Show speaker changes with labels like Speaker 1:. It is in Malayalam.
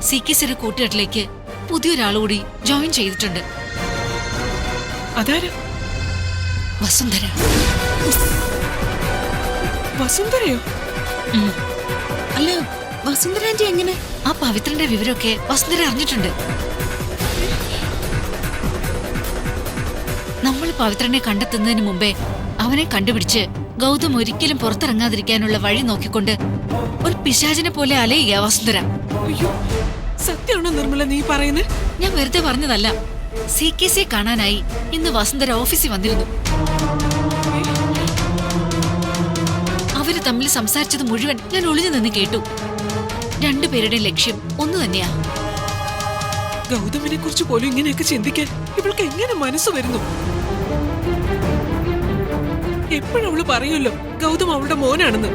Speaker 1: CKCയുടെ കൂട്ടുകെട്ടിലേക്ക് പുതിയൊരാളുകൂടി ജോയിൻ ചെയ്തിട്ടുണ്ട്.
Speaker 2: അതാരാ?
Speaker 1: വസുന്ധര.
Speaker 2: വസുന്ധരയോ?
Speaker 3: അല്ല, വസുന്ധര ആന്റി എങ്ങനെ?
Speaker 1: ആ പവിത്രന്റെ വിവരമൊക്കെ വസുന്ധര അറിഞ്ഞിട്ടുണ്ട്. നമ്മൾ പവിത്രനെ കണ്ടെത്തുന്നതിന് മുമ്പേ അവനെ കണ്ടുപിടിച്ച് ഗൗതം ഒരിക്കലും പുറത്തിറങ്ങാതിരിക്കാനുള്ള വഴി നോക്കിക്കൊണ്ട് ഒരു പിശാചിനെ പോലെ അലയുക വസുന്ധര.
Speaker 2: അയ്യോ, സത്യമാണോ നിർമ്മല നീ പറയുന്നത്?
Speaker 1: ഞാൻ വെറുതെ പറഞ്ഞതല്ല. CKCയെ കാണാനായി ഇന്ന് വസുന്ധര ഓഫീസിൽ വന്നിരുന്നു. അവര് തമ്മിൽ സംസാരിച്ചത് മുഴുവൻ ഞാൻ ഒളിഞ്ഞു നിന്ന് കേട്ടു. രണ്ടുപേരുടെയും ലക്ഷ്യം ഒന്നു തന്നെയാ.
Speaker 2: ഗൗതമിനെ കുറിച്ച് പോലും ഇങ്ങനെയൊക്കെ ചിന്തിക്കാൻ ഇവൾക്ക് എങ്ങനെ മനസ്സ് വരുന്നു? എപ്പോഴവള് പറയുമല്ലോ ഗൗതം അവളുടെ മോനാണെന്ന്.